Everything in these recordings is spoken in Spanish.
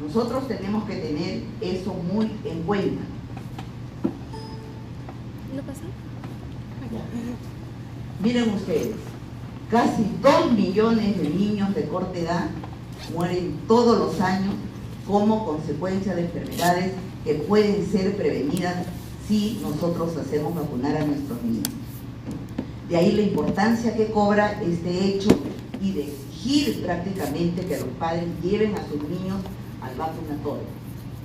Nosotros tenemos que tener eso muy en cuenta. ¿No pasa? Miren ustedes, casi 2 millones de niños de corta edad mueren todos los años como consecuencia de enfermedades que pueden ser prevenidas si nosotros hacemos vacunar a nuestros niños. De ahí la importancia que cobra este hecho y de exigir prácticamente que los padres lleven a sus niños al vacunatorio,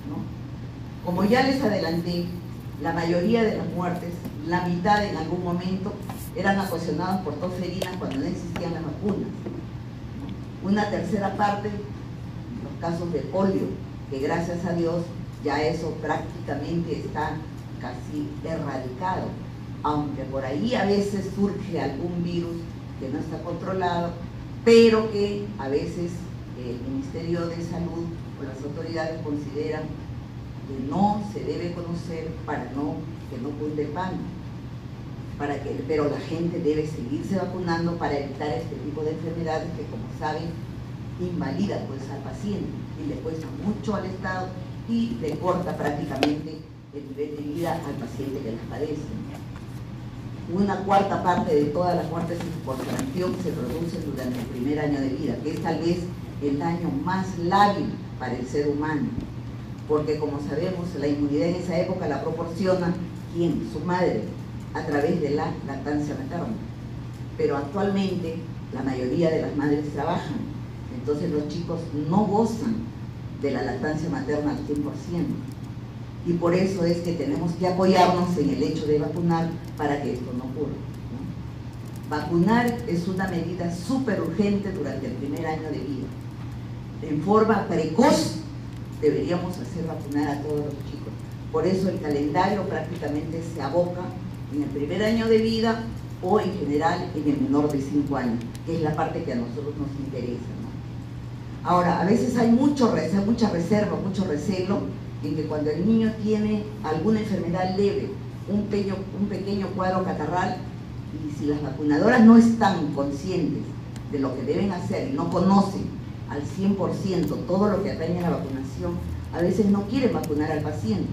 ¿no? Como ya les adelanté, la mayoría de las muertes, la mitad en algún momento, eran ocasionadas por tos ferinas cuando no existían las vacunas, ¿no? Una tercera parte, los casos de polio, que gracias a Dios ya eso prácticamente está casi erradicado, aunque por ahí a veces surge algún virus que no está controlado, pero que a veces el Ministerio de Salud o las autoridades consideran que no se debe conocer para que no cunde el pánico. Pero la gente debe seguirse vacunando para evitar este tipo de enfermedades que, como saben, invalidan pues al paciente y le cuesta mucho al Estado y le corta prácticamente el nivel de vida al paciente que las padece. Una cuarta parte de todas las muertes por sarampión se producen durante el primer año de vida, que es tal vez el año más lábil para el ser humano, porque como sabemos la inmunidad en esa época la proporciona ¿quién? Su madre, a través de la lactancia materna. Pero actualmente la mayoría de las madres trabajan, entonces los chicos no gozan de la lactancia materna al 100%. Y por eso es que tenemos que apoyarnos en el hecho de vacunar para que esto no ocurra, ¿no? Vacunar es una medida súper urgente durante el primer año de vida. En forma precoz deberíamos hacer vacunar a todos los chicos. Por eso el calendario prácticamente se aboca en el primer año de vida o en general en el menor de 5 años, que es la parte que a nosotros nos interesa, ¿no? Ahora, a veces hay mucha reserva, mucho recelo en que cuando el niño tiene alguna enfermedad leve, un pequeño cuadro catarral, y si las vacunadoras no están conscientes de lo que deben hacer y no conocen al 100% todo lo que atañe a la vacunación, a veces no quieren vacunar al paciente,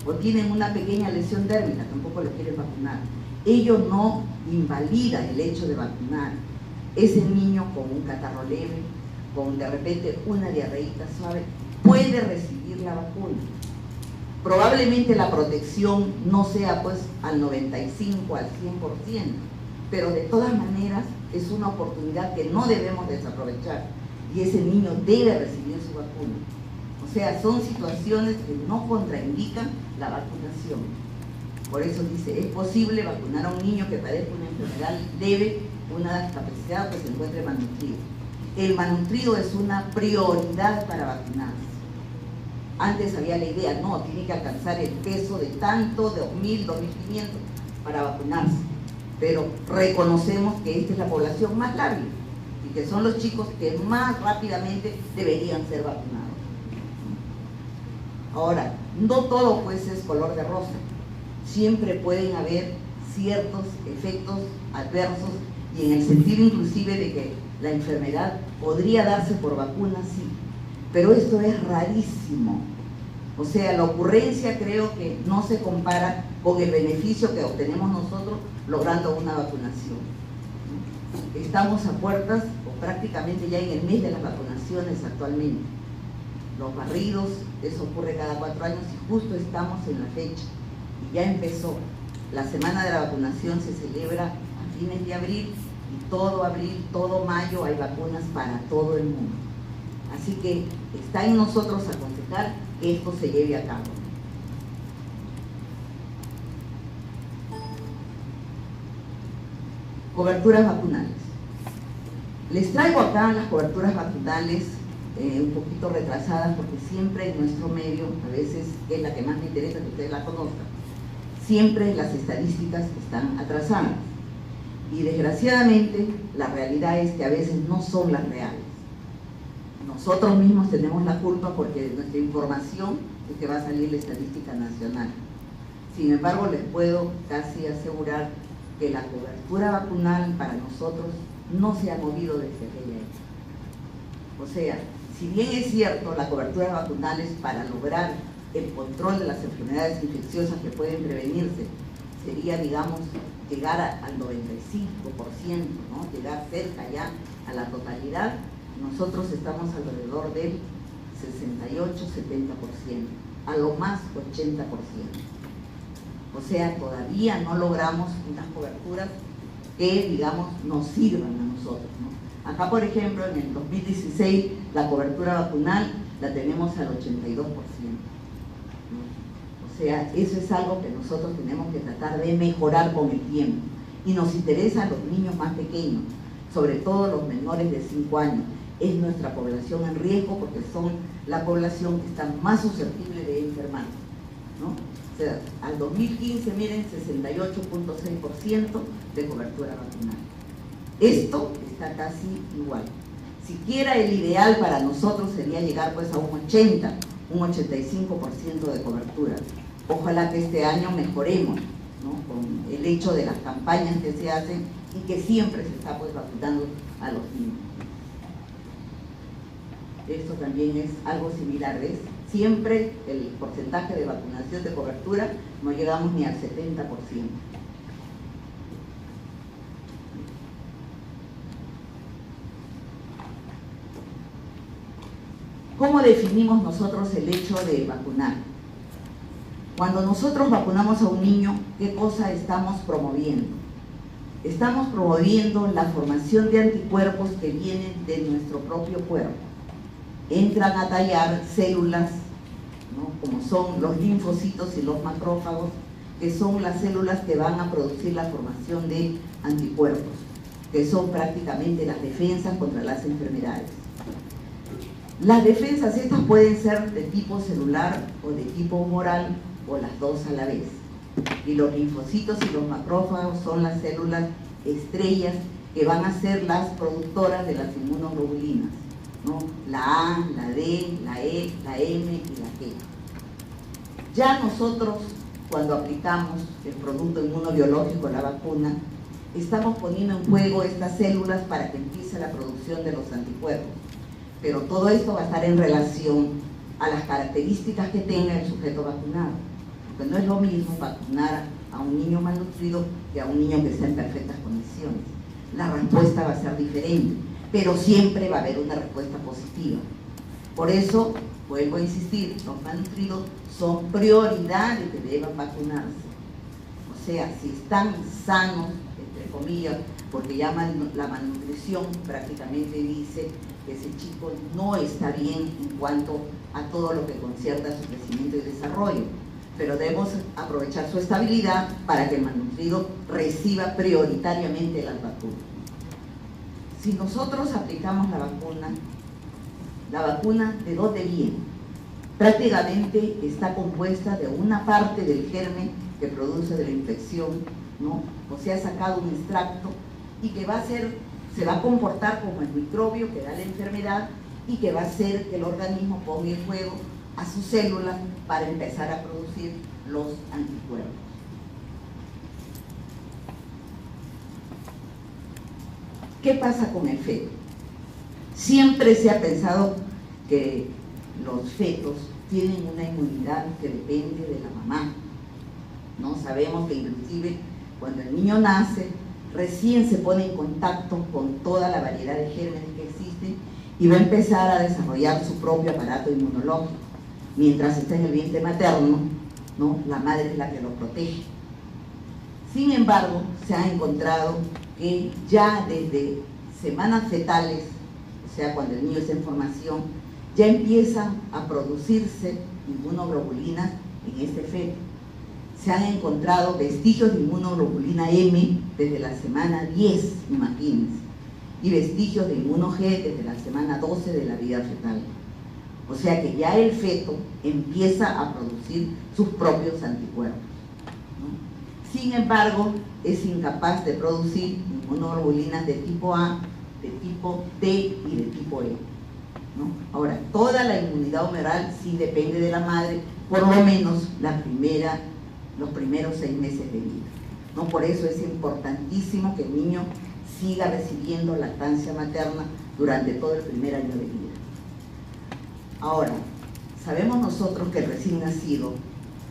o tienen una pequeña lesión dérmica, tampoco lo quieren vacunar. Ello no invalida el hecho de vacunar. Ese niño con un catarro leve, con de repente una diarreíta suave, puede recibir la vacuna. Probablemente la protección no sea pues al 95, al 100%, pero de todas maneras es una oportunidad que no debemos desaprovechar y ese niño debe recibir su vacuna. O sea, son situaciones que no contraindican la vacunación. Por eso dice, es posible vacunar a un niño que padezca una enfermedad leve, una discapacidad, que se encuentre malnutrido. El malnutrido es una prioridad para vacunarse. Antes había la idea, no, tiene que alcanzar el peso de tanto, de 2.000, 2.500 para vacunarse. Pero reconocemos que esta es la población más lábil y que son los chicos que más rápidamente deberían ser vacunados. Ahora, no todo pues es color de rosa. Siempre pueden haber ciertos efectos adversos y en el sentido inclusive de que la enfermedad podría darse por vacuna, sí, pero esto es rarísimo. O sea, la ocurrencia creo que no se compara con el beneficio que obtenemos nosotros logrando una vacunación. Estamos a puertas, o prácticamente ya en el mes de las vacunaciones actualmente. Los barridos, eso ocurre cada 4 años y justo estamos en la fecha. Y ya empezó. La semana de la vacunación se celebra a fines de abril y todo abril, todo mayo hay vacunas para todo el mundo. Así que está en nosotros aconsejar que esto se lleve a cabo. Coberturas vacunales. Les traigo acá las coberturas vacunales un poquito retrasadas porque siempre en nuestro medio, a veces es la que más me interesa que ustedes la conozcan, siempre las estadísticas están atrasadas. Y desgraciadamente la realidad es que a veces no son las reales. Nosotros mismos tenemos la culpa porque de nuestra información es que va a salir la estadística nacional. Sin embargo, les puedo casi asegurar que la cobertura vacunal para nosotros no se ha movido desde aquella época. O sea, si bien es cierto, la cobertura vacunal es para lograr el control de las enfermedades infecciosas que pueden prevenirse, sería, digamos, llegar al 95%, ¿no? Llegar cerca ya a la totalidad. Nosotros estamos alrededor del 68-70%, a lo más 80%. O sea, todavía no logramos unas coberturas que, digamos, nos sirvan a nosotros, ¿no? Acá, por ejemplo, en el 2016, la cobertura vacunal la tenemos al 82%, ¿no? O sea, eso es algo que nosotros tenemos que tratar de mejorar con el tiempo. Y nos interesan los niños más pequeños, sobre todo los menores de 5 años. Es nuestra población en riesgo porque son la población que está más susceptible de enfermar, ¿no? O sea, al 2015, miren, 68.6% de cobertura vacunal. Esto está casi igual. Siquiera el ideal para nosotros sería llegar pues a un 80, un 85% de cobertura. Ojalá que este año mejoremos, ¿no? Con el hecho de las campañas que se hacen y que siempre se está pues vacunando a los niños. Esto también es algo similar, ¿ves? Siempre el porcentaje de vacunación de cobertura no llegamos ni al 70%. ¿Cómo definimos nosotros el hecho de vacunar? Cuando nosotros vacunamos a un niño, ¿qué cosa estamos promoviendo? Estamos promoviendo la formación de anticuerpos que vienen de nuestro propio cuerpo. Entran a tallar células, ¿no? Como son los linfocitos y los macrófagos, que son las células que van a producir la formación de anticuerpos, que son prácticamente las defensas contra las enfermedades. Las defensas estas pueden ser de tipo celular o de tipo humoral o las dos a la vez. Y los linfocitos y los macrófagos son las células estrellas que van a ser las productoras de las inmunoglobulinas, ¿no? La A, la D, la E, la M y la G. Ya nosotros, cuando aplicamos el producto inmunobiológico, la vacuna, estamos poniendo en juego estas células para que empiece la producción de los anticuerpos. Pero todo esto va a estar en relación a las características que tenga el sujeto vacunado. Porque no es lo mismo vacunar a un niño malnutrido que a un niño que está en perfectas condiciones. La respuesta va a ser diferente, pero siempre va a haber una respuesta positiva. Por eso, vuelvo a insistir, los malnutridos son prioridad de que deban vacunarse. O sea, si están sanos, entre comillas, porque ya la malnutrición prácticamente dice que ese chico no está bien en cuanto a todo lo que concierne a su crecimiento y desarrollo, pero debemos aprovechar su estabilidad para que el malnutrido reciba prioritariamente las vacunas. Si nosotros aplicamos la vacuna ¿de dónde viene? Prácticamente está compuesta de una parte del germen que produce de la infección, ¿no? O sea, ha sacado un extracto y que se va a comportar como el microbio que da la enfermedad y que va a hacer que el organismo ponga en juego a sus células para empezar a producir los anticuerpos. ¿Qué pasa con el feto? Siempre se ha pensado que los fetos tienen una inmunidad que depende de la mamá, ¿no? Sabemos que inclusive cuando el niño nace, recién se pone en contacto con toda la variedad de gérmenes que existen y va a empezar a desarrollar su propio aparato inmunológico. Mientras está en el vientre materno, ¿no? La madre es la que lo protege. Sin embargo, se ha encontrado que ya desde semanas fetales, o sea, cuando el niño está en formación, ya empiezan a producirse inmunoglobulinas en este feto. Se han encontrado vestigios de inmunoglobulina M desde la semana 10, imagínense, y vestigios de inmuno G desde la semana 12 de la vida fetal. O sea que ya el feto empieza a producir sus propios anticuerpos, ¿no? Sin embargo, es incapaz de producir inmunoglobulinas de tipo A, de tipo D y de tipo E, ¿no? Ahora, toda la inmunidad humoral sí depende de la madre, por lo menos los primeros 6 meses de vida, ¿no? Por eso es importantísimo que el niño siga recibiendo lactancia materna durante todo el primer año de vida. Ahora, sabemos nosotros que el recién nacido,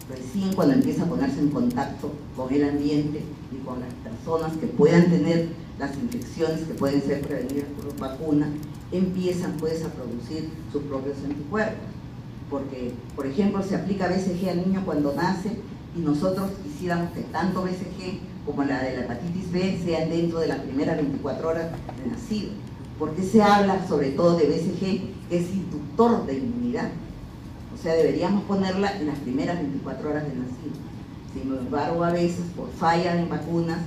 recién cuando empieza a ponerse en contacto con el ambiente y con las personas que puedan tener las infecciones que pueden ser prevenidas por vacuna, empiezan pues a producir sus propios anticuerpos. Porque, por ejemplo, se aplica BCG al niño cuando nace y nosotros quisiéramos que tanto BCG como la de la hepatitis B sean dentro de las primeras 24 horas de nacido. Porque se habla sobre todo de BCG, que es inductor de inmunidad. O sea, deberíamos ponerla en las primeras 24 horas de nacido. Sin embargo, a veces por falla en vacunas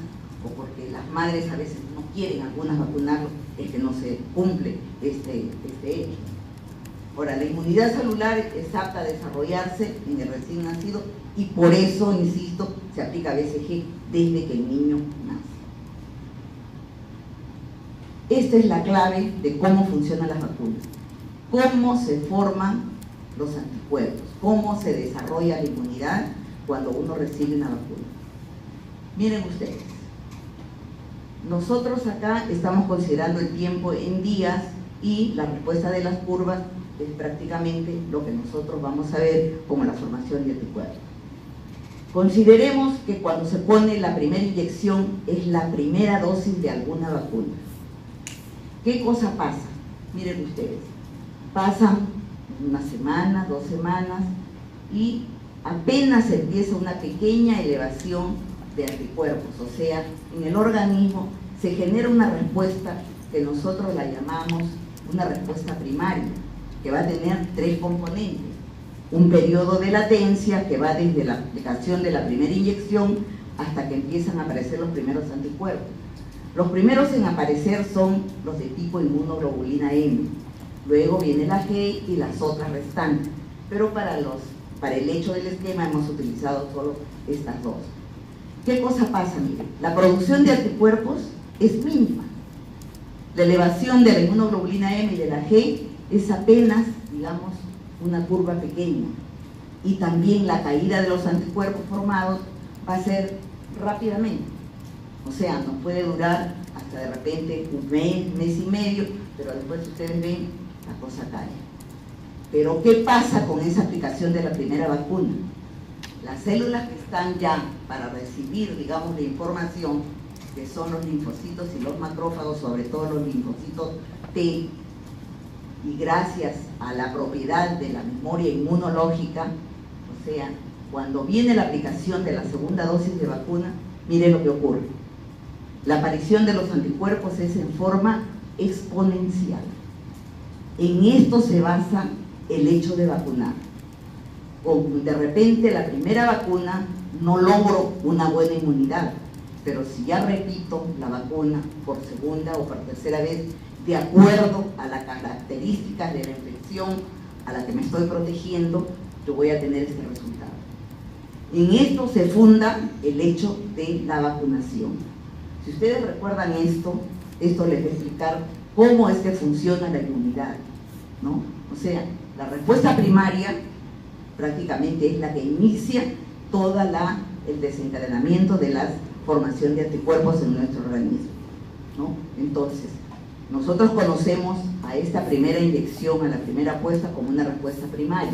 o porque las madres a veces no quieren algunas vacunarlos, es que no se cumple este hecho. Ahora, la inmunidad celular es apta a desarrollarse en el recién nacido y por eso, insisto, se aplica BCG desde que el niño nace. Esta es la clave de cómo funcionan las vacunas, cómo se forman los anticuerpos, cómo se desarrolla la inmunidad cuando uno recibe una vacuna. Miren ustedes, nosotros acá estamos considerando el tiempo en días y la respuesta de las curvas es prácticamente lo que nosotros vamos a ver como la formación de anticuerpos. Consideremos que cuando se pone la primera inyección es la primera dosis de alguna vacuna. ¿Qué cosa pasa? Miren ustedes, pasan una semana, 2 semanas y apenas empieza una pequeña elevación de anticuerpos, o sea, en el organismo se genera una respuesta que nosotros la llamamos una respuesta primaria, que va a tener 3 componentes. Un periodo de latencia que va desde la aplicación de la primera inyección hasta que empiezan a aparecer los primeros anticuerpos. Los primeros en aparecer son los de tipo inmunoglobulina M, luego viene la G y las otras restantes, pero para el hecho del esquema hemos utilizado solo estas 2. ¿Qué cosa pasa? Miren, la producción de anticuerpos es mínima. La elevación de la inmunoglobulina M y de la G es apenas, digamos, una curva pequeña. Y también la caída de los anticuerpos formados va a ser rápidamente. O sea, no puede durar hasta de repente un mes, mes y medio, pero después ustedes ven, la cosa cae. Pero ¿qué pasa con esa aplicación de la primera vacuna? Las células que están ya para recibir, digamos, la información, que son los linfocitos y los macrófagos, sobre todo los linfocitos T, y gracias a la propiedad de la memoria inmunológica, o sea, cuando viene la aplicación de la segunda dosis de vacuna, mire lo que ocurre. La aparición de los anticuerpos es en forma exponencial. En esto se basa el hecho de vacunar. De repente la primera vacuna no logro una buena inmunidad, pero si ya repito la vacuna por segunda o por tercera vez, de acuerdo a las características de la infección a la que me estoy protegiendo, yo voy a tener este resultado. En esto se funda el hecho de la vacunación. Si ustedes recuerdan esto les va a explicar cómo es que funciona la inmunidad, ¿no? O sea, la respuesta primaria prácticamente es la que inicia todo el desencadenamiento de la formación de anticuerpos en nuestro organismo, ¿no? Entonces, nosotros conocemos a esta primera inyección, a la primera puesta, como una respuesta primaria.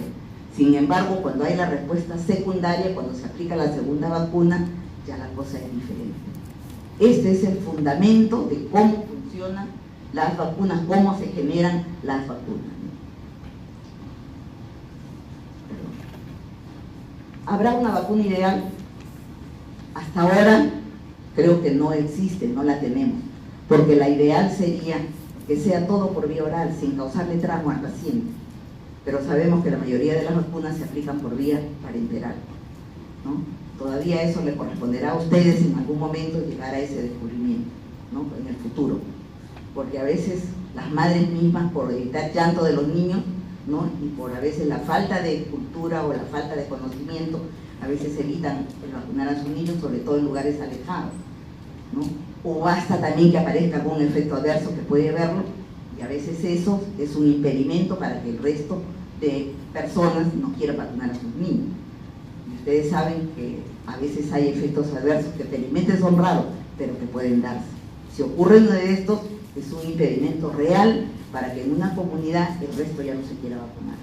Sin embargo, cuando hay la respuesta secundaria, cuando se aplica la segunda vacuna, ya la cosa es diferente. Este es el fundamento de cómo funcionan las vacunas, cómo se generan las vacunas. ¿Habrá una vacuna ideal? Hasta ahora creo que no existe, no la tenemos, porque la ideal sería que sea todo por vía oral, sin causarle trauma al paciente. Pero sabemos que la mayoría de las vacunas se aplican por vía parenteral, ¿no? Todavía eso le corresponderá a ustedes en algún momento llegar a ese descubrimiento, ¿no? En el futuro. Porque a veces las madres mismas, por evitar llanto de los niños, ¿no? Y por a veces la falta de cultura o la falta de conocimiento, a veces evitan vacunar a sus niños, sobre todo en lugares alejados, ¿no? O basta también que aparezca algún efecto adverso que puede verlo, y a veces eso es un impedimento para que el resto de personas no quieran vacunar a sus niños. Y ustedes saben que a veces hay efectos adversos que felizmente son raros, pero que pueden darse. Si ocurre uno de estos, es un impedimento real para que en una comunidad el resto ya no se quiera vacunar.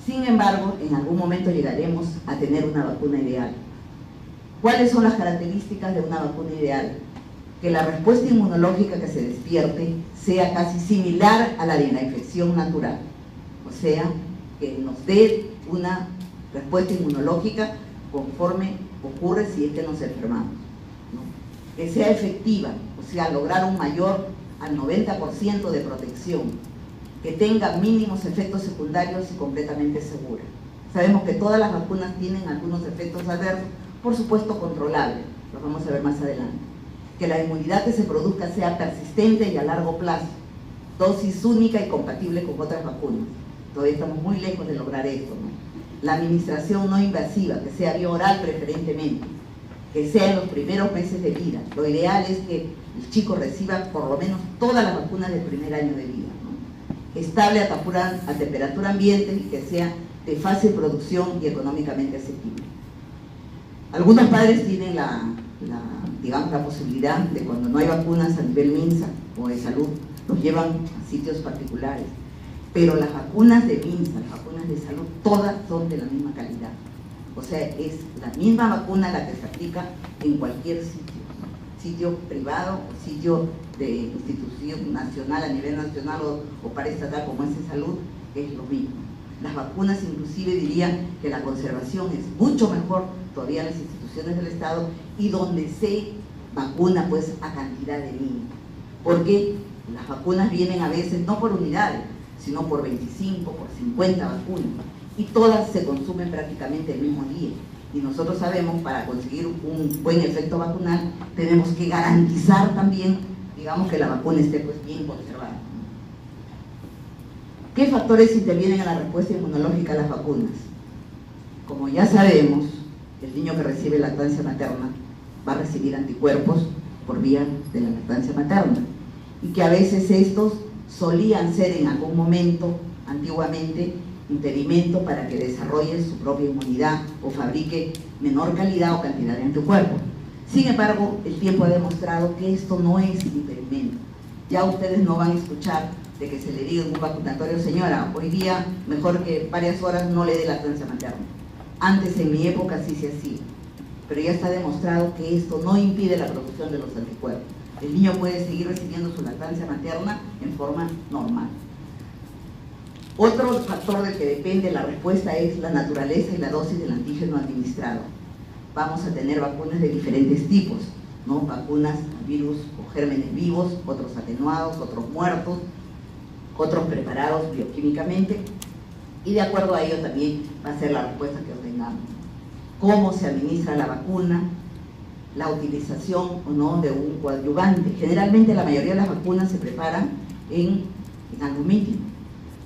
Sin embargo, en algún momento llegaremos a tener una vacuna ideal. ¿Cuáles son las características de una vacuna ideal? Que la respuesta inmunológica que se despierte sea casi similar a la de la infección natural. O sea, que nos dé una respuesta inmunológica conforme ocurre si es que nos enfermamos, ¿no? Que sea efectiva, o sea, lograr un mayor al 90% de protección, que tenga mínimos efectos secundarios y completamente segura. Sabemos que todas las vacunas tienen algunos efectos adversos, por supuesto controlables, los vamos a ver más adelante. Que la inmunidad que se produzca sea persistente y a largo plazo, dosis única y compatible con otras vacunas. Todavía estamos muy lejos de lograr esto, ¿no? La administración no invasiva, que sea vía oral preferentemente, que sea en los primeros meses de vida. Lo ideal es que el chico reciba por lo menos todas las vacunas del primer año de vida, ¿no? Estable a temperatura ambiente y que sea de fácil producción y económicamente asequible. Algunos padres tienen digamos, la posibilidad de, cuando no hay vacunas a nivel MINSA o de salud, los llevan a sitios particulares. Pero las vacunas de MINSA, las vacunas de salud, todas son de la misma calidad. O sea, es la misma vacuna la que se aplica en cualquier sitio, ¿no? Sitio privado o sitio de institución nacional, a nivel nacional o paraestatal como es en salud, es lo mismo. Las vacunas inclusive dirían que la conservación es mucho mejor todavía en las instituciones del Estado y donde se vacuna pues a cantidad de niños. Porque las vacunas vienen a veces no por unidades, sino por 25, por 50 vacunas, y todas se consumen prácticamente el mismo día. Y nosotros sabemos, para conseguir un buen efecto vacunal, tenemos que garantizar también, digamos, que la vacuna esté pues bien conservada. ¿Qué factores intervienen en la respuesta inmunológica a las vacunas? Como ya sabemos, el niño que recibe lactancia materna va a recibir anticuerpos por vía de la lactancia materna, y que a veces estos solían ser en algún momento, antiguamente, impedimento para que desarrolle su propia inmunidad o fabrique menor calidad o cantidad de anticuerpos. Sin embargo, el tiempo ha demostrado que esto no es impedimento. Ya ustedes no van a escuchar de que se le diga en un vacunatorio: señora, hoy día mejor que varias horas no le dé lactancia materna. Antes, en mi época, sí se hacía, pero ya está demostrado que esto no impide la producción de los anticuerpos. El niño puede seguir recibiendo su lactancia materna en forma normal. Otro factor del que depende la respuesta es la naturaleza y la dosis del antígeno administrado. Vamos a tener vacunas de diferentes tipos, ¿no? Vacunas, virus o gérmenes vivos, otros atenuados, otros muertos, otros preparados bioquímicamente, y de acuerdo a ello también va a ser la respuesta que obtengamos. Cómo se administra la vacuna, la utilización o no de un coadyuvante. Generalmente la mayoría de las vacunas se preparan en aluminio,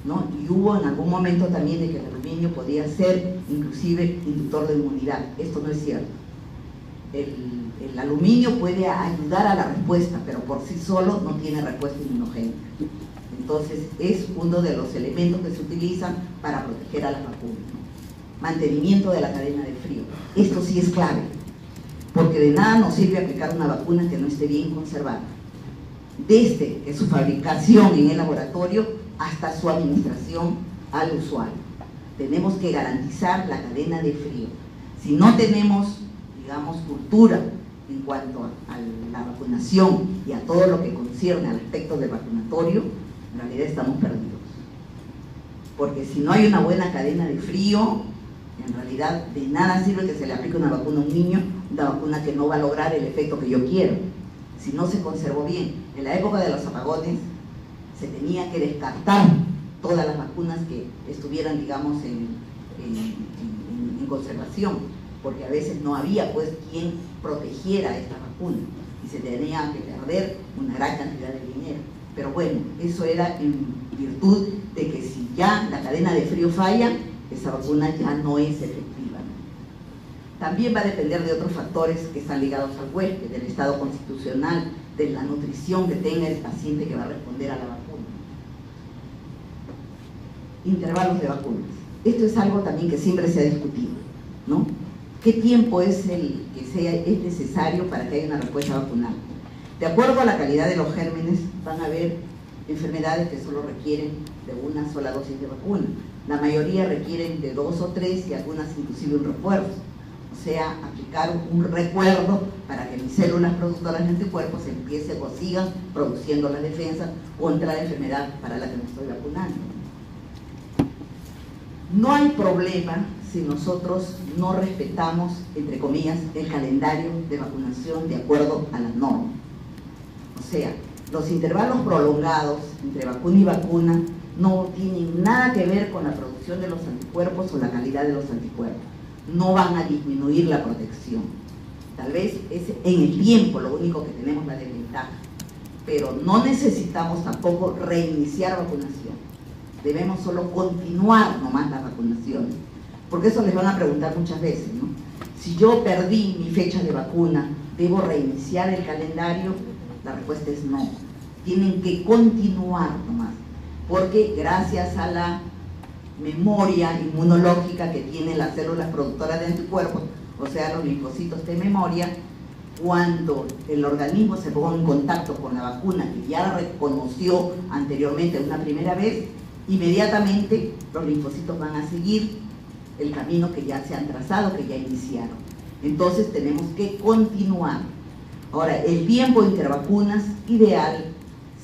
¿no? Y hubo en algún momento también de que el aluminio podía ser inclusive inductor de inmunidad. Esto no es cierto. El aluminio puede ayudar a la respuesta, pero por sí solo no tiene respuesta inmunogénica. Entonces es uno de los elementos que se utilizan para proteger a las vacunas, ¿no? Mantenimiento de la cadena de frío. Esto sí es clave, porque de nada nos sirve aplicar una vacuna que no esté bien conservada, desde que su fabricación en el laboratorio hasta su administración al usuario. Tenemos que garantizar la cadena de frío. Si no tenemos, digamos, cultura en cuanto a la vacunación y a todo lo que concierne al aspecto del vacunatorio, en realidad estamos perdidos. Porque si no hay una buena cadena de frío, en realidad de nada sirve que se le aplique una vacuna a un niño, una vacuna que no va a lograr el efecto que yo quiero, si no se conservó bien. En la época de los apagones se tenía que descartar todas las vacunas que estuvieran, digamos, en conservación, porque a veces no había pues quien protegiera estas vacunas y se tenía que perder una gran cantidad de dinero. Pero bueno, eso era en virtud de que si ya la cadena de frío falla, esa vacuna ya no es efectiva, ¿no? También va a depender de otros factores que están ligados al huésped, del estado constitucional, de la nutrición que tenga el paciente que va a responder a la vacuna. Intervalos de vacunas. Esto es algo también que siempre se ha discutido, ¿no? ¿Qué tiempo es el que es necesario para que haya una respuesta vacunal? De acuerdo a la calidad de los gérmenes, van a haber enfermedades que solo requieren de una sola dosis de vacuna. La mayoría requieren de 2 o 3 y algunas inclusive un refuerzo. O sea, aplicar un recuerdo para que mis células productoras de anticuerpos empiecen o sigan produciendo la defensa contra la enfermedad para la que me estoy vacunando. No hay problema si nosotros no respetamos, entre comillas, el calendario de vacunación de acuerdo a la norma. O sea, los intervalos prolongados entre vacuna y vacuna no tienen nada que ver con la producción de los anticuerpos o la calidad de los anticuerpos. No van a disminuir la protección. Tal vez es en el tiempo lo único que tenemos la desventaja, pero no necesitamos tampoco reiniciar vacunación. Debemos solo continuar nomás las vacunaciones, porque eso les van a preguntar muchas veces, ¿no? Si yo perdí mi fecha de vacuna, ¿debo reiniciar el calendario? La respuesta es no. Tienen que continuar nomás, porque gracias a la memoria inmunológica que tienen las células productoras de anticuerpos, o sea, los linfocitos de memoria, cuando el organismo se ponga en contacto con la vacuna que ya reconoció anteriormente una primera vez, inmediatamente los linfocitos van a seguir el camino que ya se han trazado, que ya iniciaron. Entonces tenemos que continuar. Ahora, el tiempo intervacunas ideal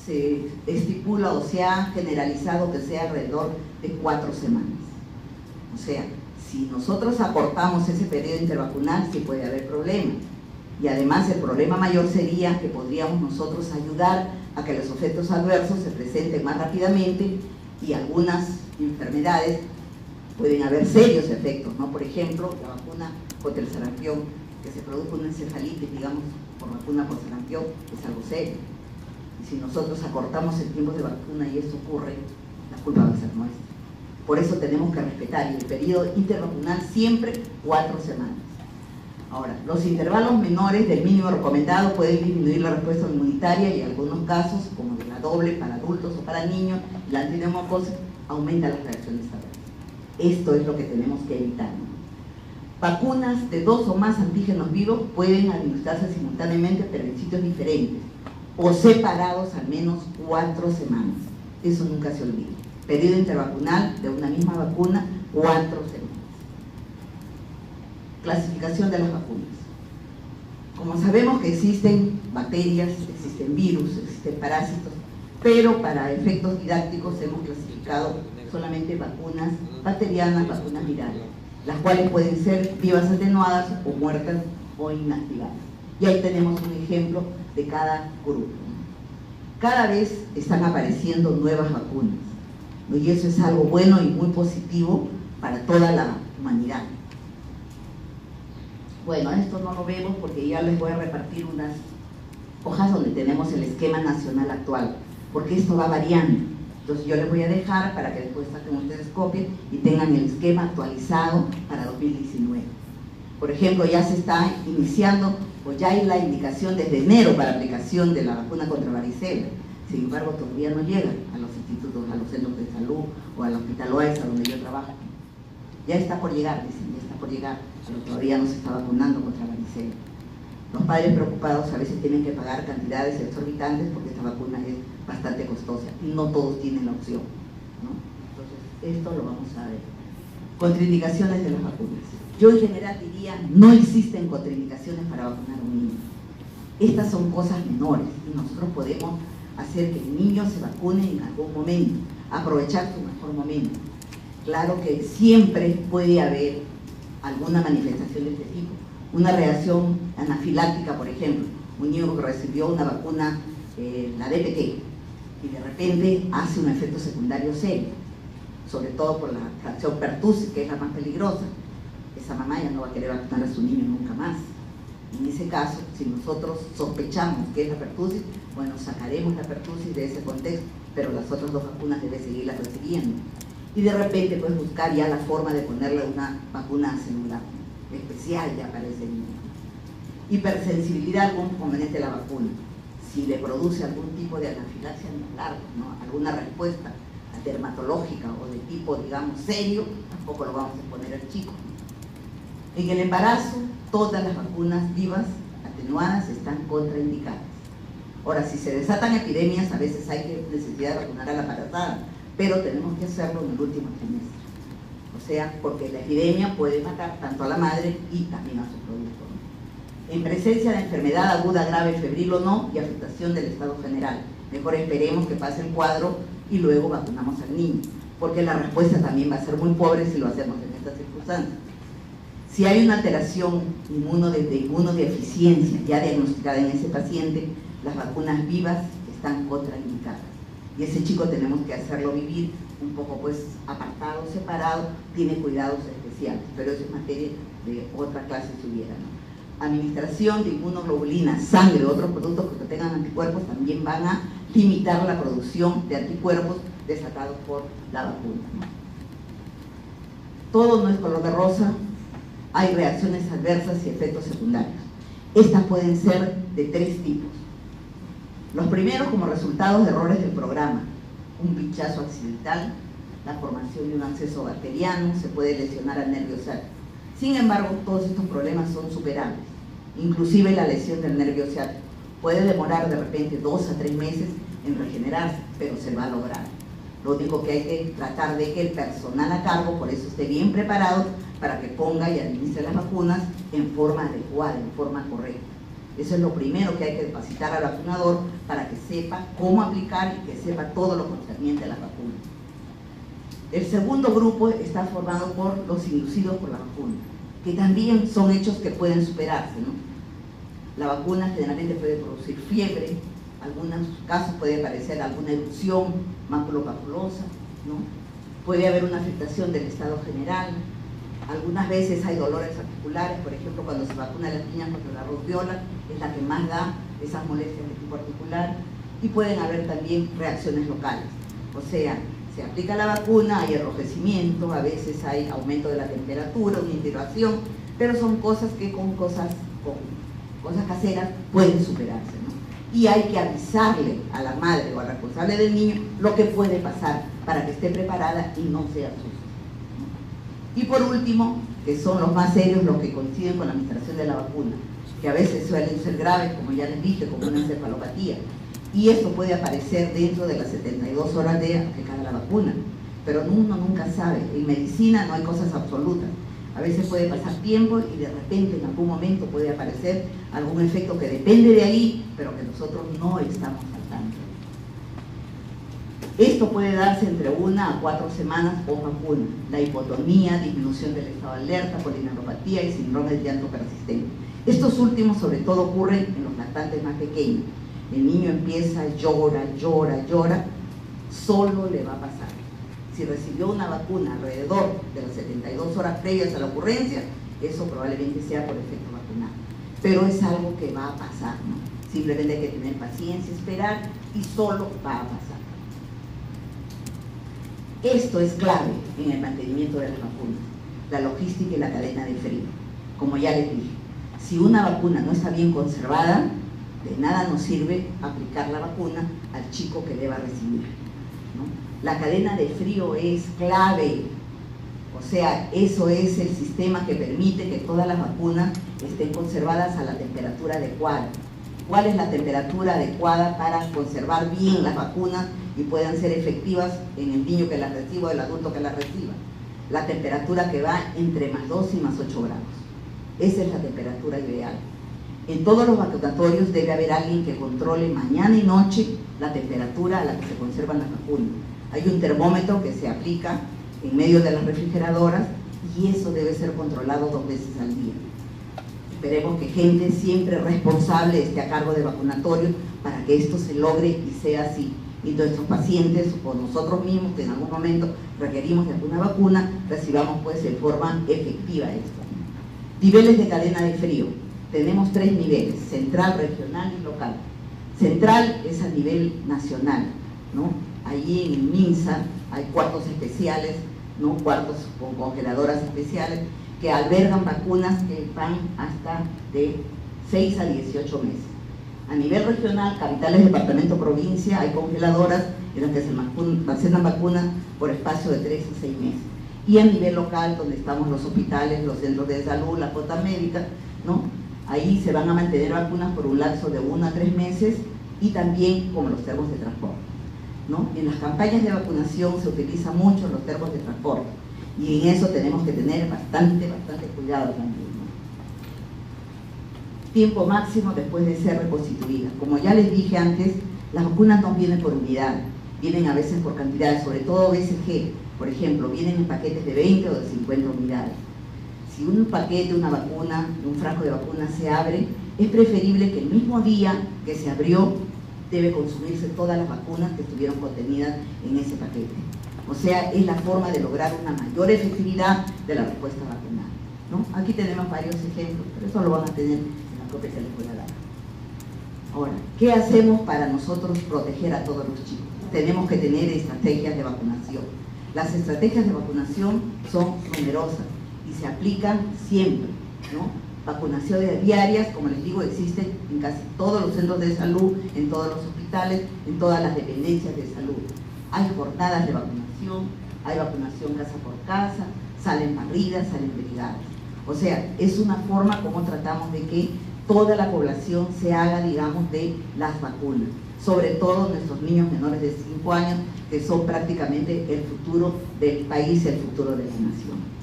se estipula o se ha generalizado que sea alrededor de 4 semanas. O sea, si nosotros acortamos ese periodo intervacunal, sí puede haber problema. Y además el problema mayor sería que podríamos nosotros ayudar a que los efectos adversos se presenten más rápidamente y algunas enfermedades pueden haber serios efectos, ¿no? Por ejemplo, la vacuna contra el sarampión, que se produjo una encefalitis, digamos, por vacuna por sarampión, es algo serio. Y si nosotros acortamos el tiempo de vacuna y esto ocurre, la culpa va a ser nuestra. Por eso tenemos que respetar, y el periodo intervacunal siempre 4 semanas. Ahora, los intervalos menores del mínimo recomendado pueden disminuir la respuesta inmunitaria y en algunos casos, como de la doble para adultos o para niños, la antineumocócica aumenta las reacciones adversas. Esto es lo que tenemos que evitar, ¿no? Vacunas de 2 o más antígenos vivos pueden administrarse simultáneamente pero en sitios diferentes o separados al menos 4 semanas. Eso nunca se olvida. Periodo intervacunal de una misma vacuna, 4 semanas. Clasificación de las vacunas. Como sabemos que existen bacterias, existen virus, existen parásitos, pero para efectos didácticos hemos clasificado solamente vacunas bacterianas, vacunas virales, las cuales pueden ser vivas atenuadas o muertas o inactivadas. Y ahí tenemos un ejemplo de cada grupo. Cada vez están apareciendo nuevas vacunas, ¿no? Y eso es algo bueno y muy positivo para toda la humanidad. Bueno, esto no lo vemos porque ya les voy a repartir unas hojas donde tenemos el esquema nacional actual, porque esto va variando. Entonces yo les voy a dejar para que después saquen ustedes copia y tengan el esquema actualizado para 2019. Por ejemplo, ya se está iniciando o ya hay la indicación desde enero para aplicación de la vacuna contra varicela. Sin embargo, todavía no llega a los institutos, a los centros de salud o al hospital OESA donde yo trabajo. Ya está por llegar, dicen, ya está por llegar, pero todavía no se está vacunando contra varicela. Los padres preocupados a veces tienen que pagar cantidades exorbitantes porque esta vacuna es bastante costosa y no todos tienen la opción, ¿no? Entonces, esto lo vamos a ver. Contraindicaciones de las vacunas. Yo en general diría, no existen contraindicaciones para vacunar a un niño. Estas son cosas menores y nosotros podemos hacer que el niño se vacune en algún momento, aprovechar su mejor momento. Claro que siempre puede haber alguna manifestación de este tipo. Una reacción anafiláctica, por ejemplo, un niño que recibió una vacuna, la DPT, y de repente hace un efecto secundario serio, sobre todo por la fracción pertussis, que es la más peligrosa. Esa mamá ya no va a querer vacunar a su niño nunca más. En ese caso, si nosotros sospechamos que es la pertussis, bueno, sacaremos la pertussis de ese contexto, pero las otras 2 vacunas debe seguirlas persiguiendo. Y de repente, pues, buscar ya la forma de ponerle una vacuna celular especial ya para ese niño. Hipersensibilidad a algún componente de la vacuna. Si le produce algún tipo de anafilaxia anular, ¿no? Alguna respuesta dermatológica o de tipo, digamos, serio, tampoco lo vamos a poner al chico. En el embarazo, todas las vacunas vivas atenuadas están contraindicadas. Ahora, si se desatan epidemias, a veces hay necesidad de vacunar a la embarazada, pero tenemos que hacerlo en el último trimestre. O sea, porque la epidemia puede matar tanto a la madre y también a su producto, ¿no? En presencia de enfermedad aguda, grave, febril o no, y afectación del estado general. Mejor esperemos que pase el cuadro y luego vacunamos al niño, porque la respuesta también va a ser muy pobre si lo hacemos en estas circunstancias. Si hay una alteración de inmunodeficiencia ya diagnosticada en ese paciente, las vacunas vivas están contraindicadas. Y ese chico tenemos que hacerlo vivir un poco pues apartado, separado, tiene cuidados especiales, pero eso es materia de otra clase si hubiera, ¿no? Administración de inmunoglobulina, sangre, otros productos que tengan anticuerpos también van a limitar la producción de anticuerpos desatados por la vacuna, ¿no? Todo no es color de rosa, hay reacciones adversas y efectos secundarios. Estas pueden ser de 3 tipos. Los primeros como resultados de errores del programa, un pinchazo accidental, la formación de un acceso bacteriano, se puede lesionar al nervio ciático. Sin embargo, todos estos problemas son superables, inclusive la lesión del nervio ciático. Puede demorar de repente 2 a 3 meses en regenerarse, pero se va a lograr. Lo único que hay que tratar de que el personal a cargo, por eso esté bien preparado, para que ponga y administre las vacunas en forma adecuada, en forma correcta. Eso es lo primero que hay que capacitar al vacunador para que sepa cómo aplicar y que sepa todo lo concerniente a las vacunas. El segundo grupo está formado por los inducidos por la vacuna, que también son hechos que pueden superarse, ¿no? La vacuna generalmente puede producir fiebre, en algunos casos puede aparecer alguna erupción maculopapulosa, ¿no? Puede haber una afectación del estado general. Algunas veces hay dolores articulares, por ejemplo, cuando se vacuna a las niñas contra la rubiola, es la que más da esas molestias de tipo articular, y pueden haber también reacciones locales. O sea, se aplica la vacuna, hay enrojecimiento, a veces hay aumento de la temperatura, una insolación, pero son cosas que con cosas caseras pueden superarse, ¿no? Y hay que avisarle a la madre o al responsable del niño lo que puede pasar para que esté preparada y no se asuste. Y por último, que son los más serios, los que coinciden con la administración de la vacuna, que a veces suelen ser graves, como ya les dije, como una encefalopatía. Y esto puede aparecer dentro de las 72 horas de aplicada la vacuna. Pero uno nunca sabe. En medicina no hay cosas absolutas. A veces puede pasar tiempo y de repente en algún momento puede aparecer algún efecto que depende de ahí, pero que nosotros no estamos al tanto. Esto puede darse entre 1 a 4 semanas post vacuna. La hipotonía, disminución del estado de alerta, polineuropatía y síndrome de llanto persistente. Estos últimos sobre todo ocurren en los lactantes más pequeños. El niño empieza, llora, solo le va a pasar. Si recibió una vacuna alrededor de las 72 horas previas a la ocurrencia, eso probablemente sea por efecto vacunal. Pero es algo que va a pasar, ¿no? Simplemente hay que tener paciencia, esperar, y solo va a pasar. Esto es clave en el mantenimiento de las vacunas, la logística y la cadena de frío. Como ya les dije, si una vacuna no está bien conservada, de nada nos sirve aplicar la vacuna al chico que deba recibir, ¿no? La cadena de frío es clave, o sea, eso es el sistema que permite que todas las vacunas estén conservadas a la temperatura adecuada. ¿Cuál es la temperatura adecuada para conservar bien las vacunas y puedan ser efectivas en el niño que las reciba o el adulto que las reciba? La temperatura que va entre +2 y +8 grados. Esa es la temperatura ideal. En todos los vacunatorios debe haber alguien que controle mañana y noche la temperatura a la que se conservan las vacunas. Hay un termómetro que se aplica en medio de las refrigeradoras y eso debe ser controlado 2 veces al día. Esperemos que gente siempre responsable esté a cargo de vacunatorios para que esto se logre y sea así. Y nuestros pacientes o nosotros mismos que en algún momento requerimos de alguna vacuna, recibamos pues de forma efectiva esto. Niveles de cadena de frío. Tenemos 3 niveles, central, regional y local. Central es a nivel nacional, ¿no? Allí en el MINSA hay cuartos especiales, ¿no? Cuartos con congeladoras especiales que albergan vacunas que van hasta de 6 a 18 meses. A nivel regional, capitales, departamento, provincia, hay congeladoras en las que se almacenan vacunas por espacio de 3 a 6 meses. Y a nivel local, donde estamos los hospitales, los centros de salud, la cuota médica, ¿no? Ahí se van a mantener vacunas por un lapso de 1 a 3 meses y también como los termos de transporte, ¿no? En las campañas de vacunación se utilizan mucho los termos de transporte Y en eso tenemos que tener bastante cuidado también, ¿no? Tiempo máximo después de ser reconstituida. Como ya les dije antes, las vacunas no vienen por unidad, vienen a veces por cantidades, sobre todo BCG, por ejemplo, vienen en paquetes de 20 o de 50 unidades. Si un paquete, una vacuna, un frasco de vacuna se abre, es preferible que el mismo día que se abrió debe consumirse todas las vacunas que estuvieron contenidas en ese paquete. O sea, es la forma de lograr una mayor efectividad de la respuesta vacunal, ¿no? Aquí tenemos varios ejemplos, pero eso lo van a tener en la copia que les voy a dar. Ahora, ¿qué hacemos para nosotros proteger a todos los chicos? Tenemos que tener estrategias de vacunación. Las estrategias de vacunación son numerosas y se aplican siempre, ¿no? Vacunaciones diarias, como les digo, existen en casi todos los centros de salud, en todos los hospitales, en todas las dependencias de salud. Hay jornadas de vacunación, hay vacunación casa por casa, salen barridas, salen brigadas. O sea, es una forma como tratamos de que toda la población se haga, digamos, de las vacunas. Sobre todo nuestros niños menores de 5 años, que son prácticamente el futuro del país, el futuro de la nación.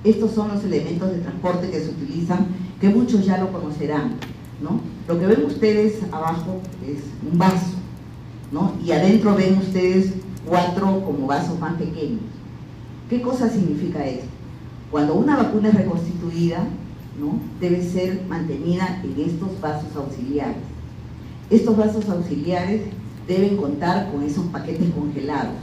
Estos son los elementos de transporte que se utilizan, que muchos ya lo conocerán, ¿no? Lo que ven ustedes abajo es un vaso, ¿no? Y adentro ven ustedes 4 como vasos más pequeños. ¿Qué cosa significa esto? Cuando una vacuna es reconstituida, ¿no?, debe ser mantenida en estos vasos auxiliares. Estos vasos auxiliares deben contar con esos paquetes congelados.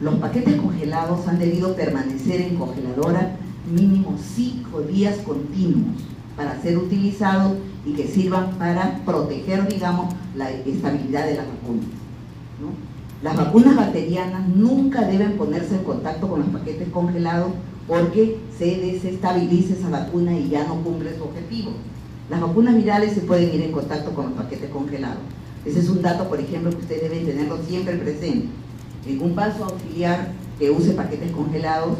Los paquetes congelados han debido permanecer en congeladora mínimo 5 días continuos para ser utilizados y que sirvan para proteger, digamos, la estabilidad de las vacunas, ¿no? Las vacunas bacterianas nunca deben ponerse en contacto con los paquetes congelados porque se desestabiliza esa vacuna y ya no cumple su objetivo. Las vacunas virales se pueden ir en contacto con los paquetes congelados. Ese es un dato, por ejemplo, que ustedes deben tenerlo siempre presente. En un vaso auxiliar que use paquetes congelados,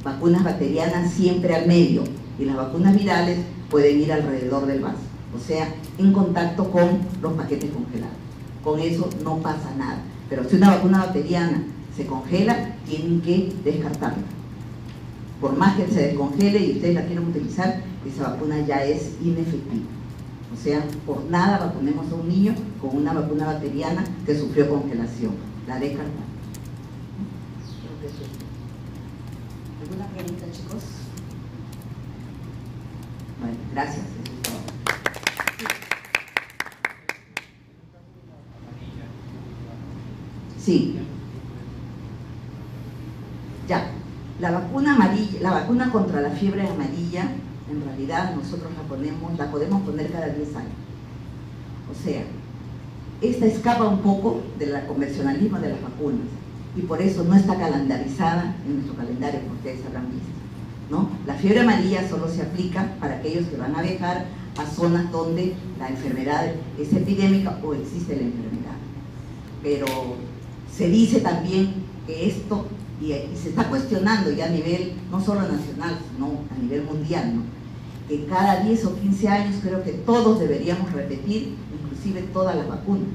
vacunas bacterianas siempre al medio, y las vacunas virales pueden ir alrededor del vaso, o sea, en contacto con los paquetes congelados. Con eso no pasa nada, pero si una vacuna bacteriana se congela, tienen que descartarla. Por más que se descongele y ustedes la quieran utilizar, esa vacuna ya es inefectiva. O sea, por nada vacunemos a un niño con una vacuna bacteriana que sufrió congelación, la descartamos. ¿Alguna pregunta, chicos? Bueno, gracias. Sí. Ya. La vacuna amarilla, la vacuna contra la fiebre amarilla, en realidad nosotros la podemos poner cada 10 años. O sea, esta escapa un poco del convencionalismo de las vacunas. Y por eso no está calendarizada en nuestro calendario, como ustedes habrán visto, ¿no? La fiebre amarilla solo se aplica para aquellos que van a viajar a zonas donde la enfermedad es epidémica o existe la enfermedad. Pero se dice también que esto, y se está cuestionando ya a nivel no solo nacional, sino a nivel mundial, ¿no?, que cada 10 o 15 años creo que todos deberíamos repetir, inclusive todas las vacunas.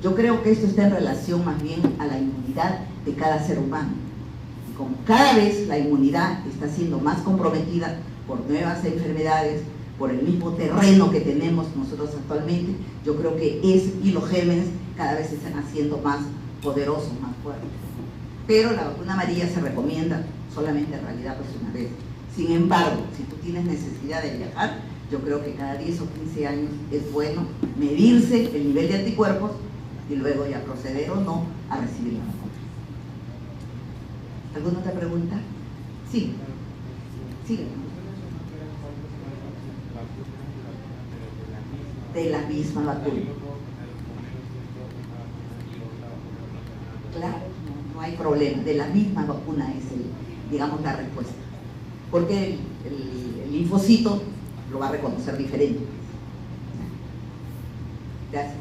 Yo creo que esto está en relación más bien a la inmunidad de cada ser humano. Y como cada vez la inmunidad está siendo más comprometida por nuevas enfermedades, por el mismo terreno que tenemos nosotros actualmente, yo creo que y los gérmenes cada vez se están haciendo más poderosos, más fuertes. Pero la vacuna amarilla se recomienda solamente en realidad pues una vez. Sin embargo, si tú tienes necesidad de viajar, yo creo que cada 10 o 15 años es bueno medirse el nivel de anticuerpos y luego ya proceder o no a recibir la vacuna. ¿Alguna otra pregunta? Sí. Sigue. De la misma vacuna. Claro, no hay problema. De la misma vacuna es, digamos, la respuesta. Porque el linfocito lo va a reconocer diferente. Gracias.